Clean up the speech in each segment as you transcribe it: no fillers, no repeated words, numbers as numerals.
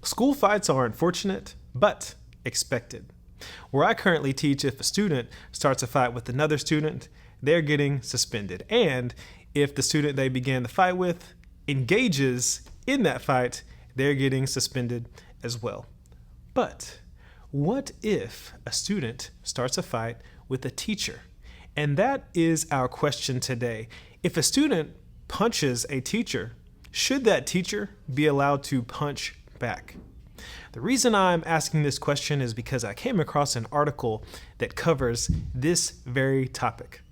School fights are unfortunate, but expected. Where I currently teach, if a student starts a fight with another student, they're getting suspended. And if the student they began the fight with engages in that fight, they're getting suspended as well. But what if a student starts a fight with a teacher? And that is our question today. If a student punches a teacher, should that teacher be allowed to punch back? The reason I'm asking this question is because I came across an article that covers this very topic.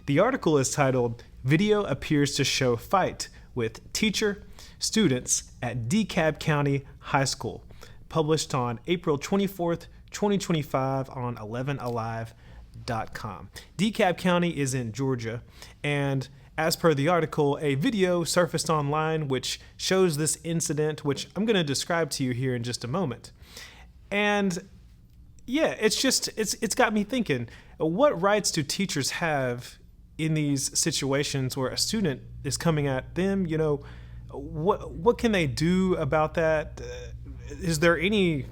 The article is titled, "Video Appears to Show Fight with Teacher Students at DeKalb County High School," published on April 24th, 2025 on 11alive.com. DeKalb County is in Georgia, and as per the article, a video surfaced online which shows this incident, which I'm going to describe to you here in just a moment. And yeah, it's got me thinking, what rights do teachers have in these situations where a student is coming at them? You know, what can they do about that? Is there any,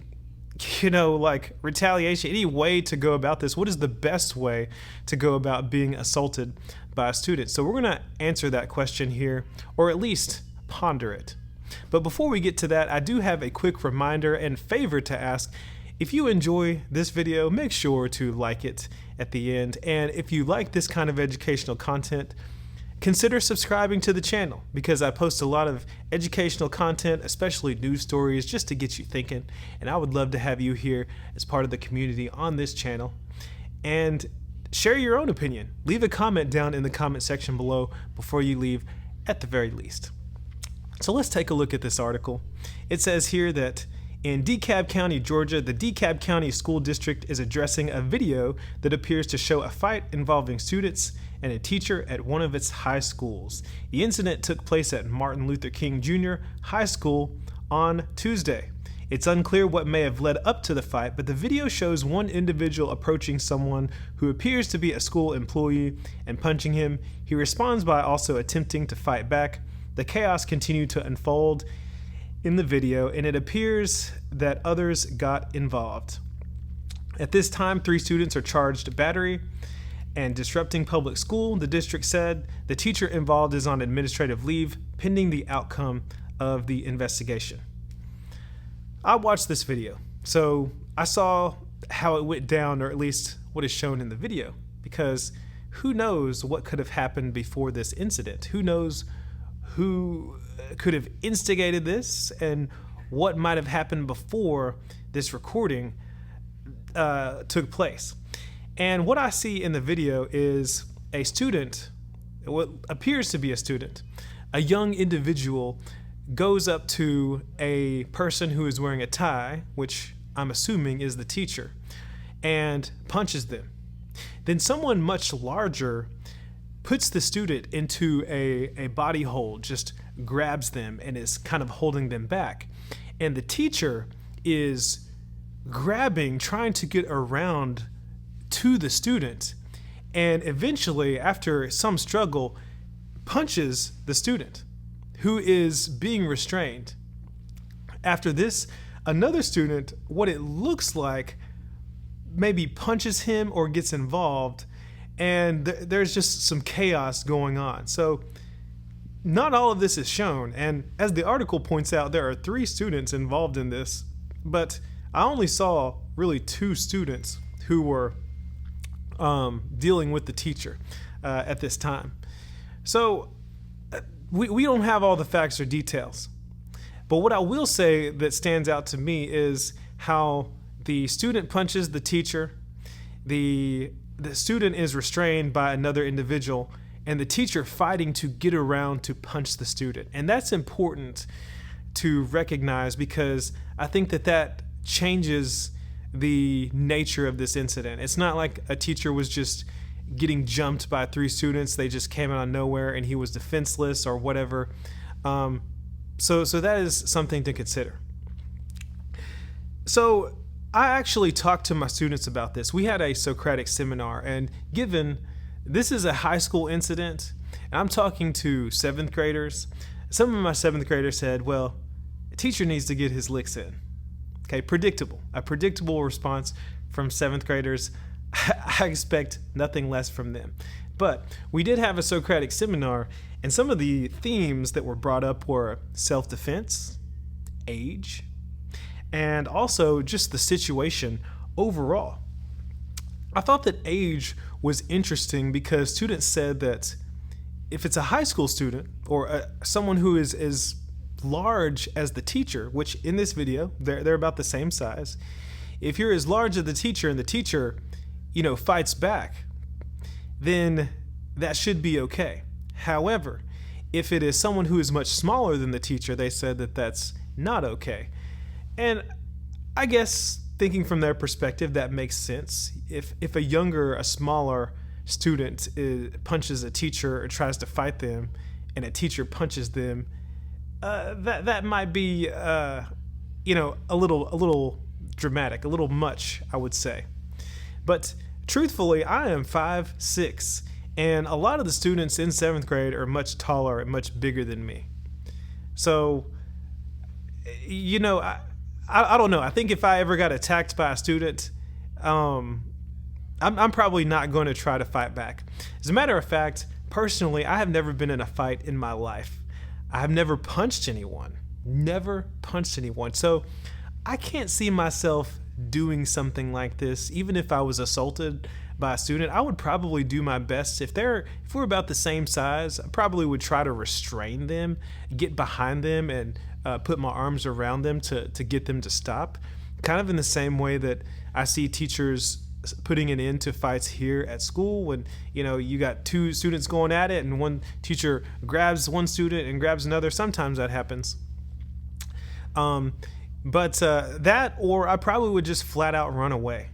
like retaliation, any way to go about this? What is the best way to go about being assaulted by a student? So we're going to answer that question here, or at least ponder it. But before we get to that, I do have a quick reminder and favor to ask. If you enjoy this video, make sure to like it at the end. And if you like this kind of educational content, consider subscribing to the channel, because I post a lot of educational content, especially news stories, just to get you thinking. And I would love to have you here as part of the community on this channel. And share your own opinion. Leave a comment down in the comment section below before you leave, at the very least. So let's take a look at this article. It says here that in DeKalb County, Georgia, the DeKalb County School District is addressing a video that appears to show a fight involving students and a teacher at one of its high schools. The incident took place at Martin Luther King Jr. High School on Tuesday. It's unclear what may have led up to the fight, but the video shows one individual approaching someone who appears to be a school employee and punching him. He responds by also attempting to fight back. The chaos continued to unfold in the video, and it appears that others got involved. At this time, 3 students are charged battery and disrupting public school. The district said the teacher involved is on administrative leave pending the outcome of the investigation. I watched this video, so I saw how it went down, or at least what is shown in the video, because who knows what could have happened before this incident? Who knows who could have instigated this and what might have happened before this recording took place. And what I see in the video is a student, what appears to be a student, a young individual, goes up to a person who is wearing a tie, which I'm assuming is the teacher, and punches them. Then someone much larger puts the student into a body hold, just grabs them and is kind of holding them back. And the teacher is grabbing, trying to get around to the student, and eventually, after some struggle, punches the student who is being restrained. After this, another student, what it looks like, maybe punches him or gets involved, and there's just some chaos going on. So not all of this is shown, and as the article points out, there are 3 students involved in this, but I only saw really 2 students who were dealing with the teacher at this time. So we don't have all the facts or details, but what I will say that stands out to me is how the student punches the teacher, the student is restrained by another individual, and the teacher fighting to get around to punch the student. And that's important to recognize, because I think that changes the nature of this incident. It's not like a teacher was just getting jumped by 3 students. They just came out of nowhere and he was defenseless or whatever. So that is something to consider. So I actually talked to my students about this. We had a Socratic seminar, and given this is a high school incident, and I'm talking to 7th graders, some of my 7th graders said, well, a teacher needs to get his licks in. Okay, a predictable response from seventh graders. I expect nothing less from them. But we did have a Socratic seminar, and some of the themes that were brought up were self-defense, age, and also just the situation overall. I thought that age was interesting because students said that if it's a high school student or someone who is as large as the teacher, which in this video, they're about the same size, if you're as large as the teacher and the teacher, fights back, then that should be okay. However, if it is someone who is much smaller than the teacher, they said that that's not okay. And I guess thinking from their perspective, that makes sense. If a smaller student punches a teacher or tries to fight them, and a teacher punches them, that might be a little dramatic, a little much, I would say. But truthfully, I am 5'6", and a lot of the students in 7th grade are much taller and much bigger than me. So, I don't know. I think if I ever got attacked by a student, I'm probably not going to try to fight back. As a matter of fact, personally, I have never been in a fight in my life. I have never punched anyone. So I can't see myself doing something like this. Even if I was assaulted by a student, I would probably do my best. If we're about the same size, I probably would try to restrain them, get behind them, and put my arms around them to get them to stop. Kind of in the same way that I see teachers putting an end to fights here at school when you got two students going at it and one teacher grabs one student and grabs another. Sometimes that happens. But that, or I probably would just flat out run away.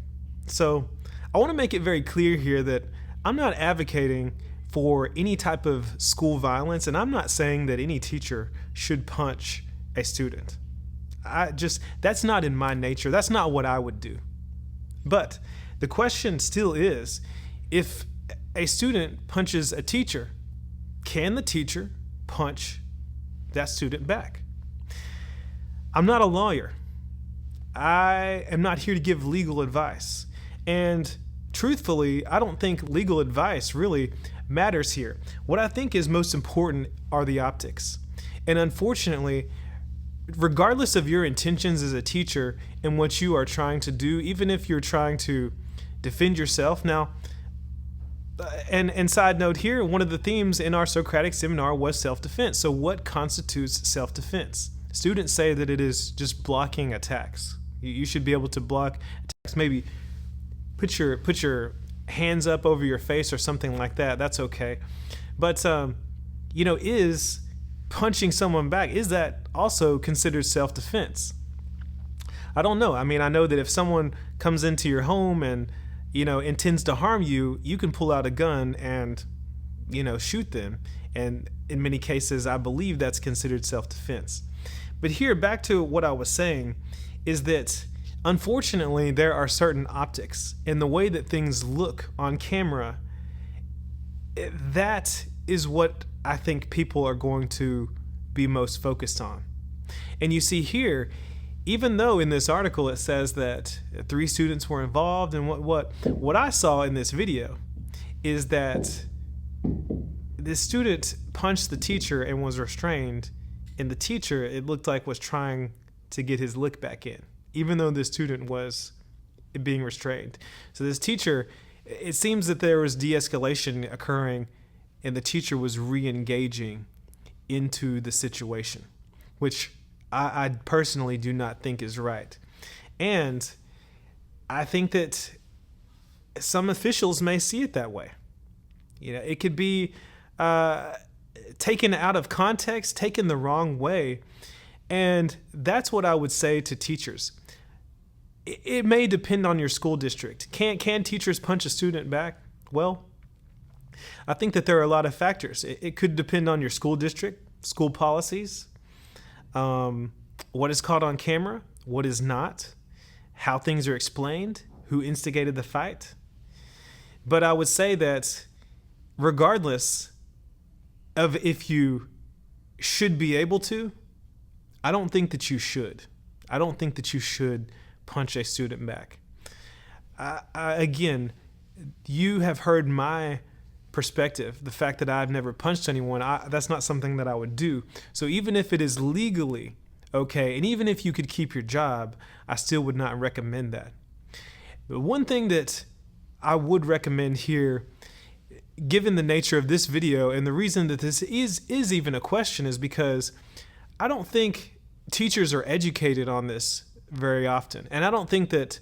So I want to make it very clear here that I'm not advocating for any type of school violence, and I'm not saying that any teacher should punch a student. That's not in my nature. That's not what I would do. But the question still is, if a student punches a teacher, can the teacher punch that student back? I'm not a lawyer. I am not here to give legal advice. And truthfully, I don't think legal advice really matters here. What I think is most important are the optics. And unfortunately, regardless of your intentions as a teacher and what you are trying to do, even if you're trying to defend yourself. Now, and side note here, one of the themes in our Socratic seminar was self-defense. So what constitutes self-defense? Students say that it is just blocking attacks. You should be able to block attacks. Maybe put your hands up over your face or something like that. That's okay. But is punching someone back, is that also considered self-defense? I don't know. I mean, I know that if someone comes into your home and intends to harm you, you can pull out a gun and shoot them, and in many cases I believe that's considered self-defense. But here, back to what I was saying, is that unfortunately there are certain optics in the way that things look on camera. That is what I think people are going to be most focused on. And you see here, even though in this article it says that 3 students were involved, and what I saw in this video is that this student punched the teacher and was restrained, and the teacher, it looked like, was trying to get his lick back in, even though the student was being restrained. So this teacher, it seems that there was de-escalation occurring, and the teacher was re-engaging into the situation, which I personally do not think is right. And I think that some officials may see it that way. It could be taken out of context, taken the wrong way. And that's what I would say to teachers. It may depend on your school district. Can teachers punch a student back? Well, I think that there are a lot of factors. It could depend on your school district, school policies, what is caught on camera, what is not, how things are explained, who instigated the fight. But I would say that regardless of if you should be able to, I don't think that you should. I don't think that you should punch a student back. Again, you have heard my perspective, the fact that I've never punched anyone. That's not something that I would do. So even if it is legally okay, and even if you could keep your job, I still would not recommend that. But one thing that I would recommend here, given the nature of this video, and the reason that this is even a question, is because I don't think teachers are educated on this very often. And I don't think that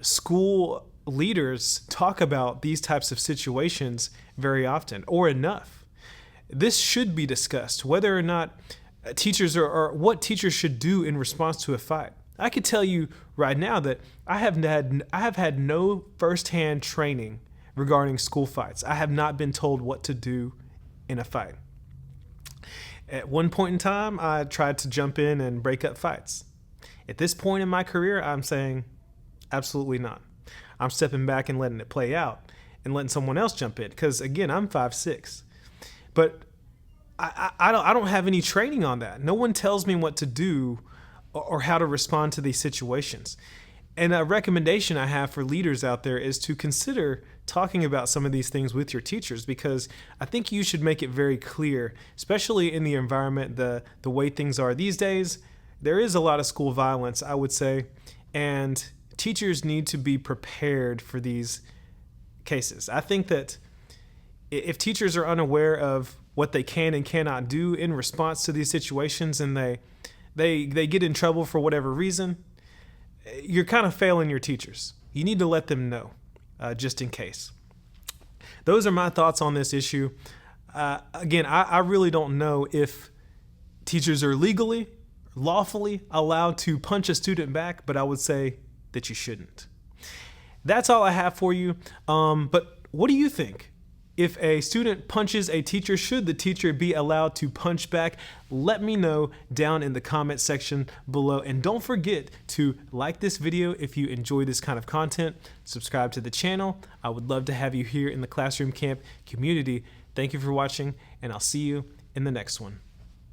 school leaders talk about these types of situations very often or enough. This should be discussed, whether or not teachers or what teachers should do in response to a fight. I could tell you right now that I have had no firsthand training regarding school fights. I have not been told what to do in a fight. At one point in time, I tried to jump in and break up fights. At this point in my career, I'm saying absolutely not. I'm stepping back and letting it play out and letting someone else jump in, because again, I'm 5'6". But I don't have any training on that. No one tells me what to do or how to respond to these situations. And a recommendation I have for leaders out there is to consider talking about some of these things with your teachers, because I think you should make it very clear, especially in the environment, the way things are these days. There is a lot of school violence, I would say, and teachers need to be prepared for these cases. I think that if teachers are unaware of what they can and cannot do in response to these situations, and they get in trouble for whatever reason, you're kind of failing your teachers. You need to let them know, just in case. Those are my thoughts on this issue. Again, I really don't know if teachers are lawfully allowed to punch a student back, but I would say that you shouldn't. That's all I have for you. But what do you think? If a student punches a teacher, should the teacher be allowed to punch back? Let me know down in the comment section below. And don't forget to like this video if you enjoy this kind of content. Subscribe to the channel. I would love to have you here in the Classroom Camp community. Thank you for watching, and I'll see you in the next one.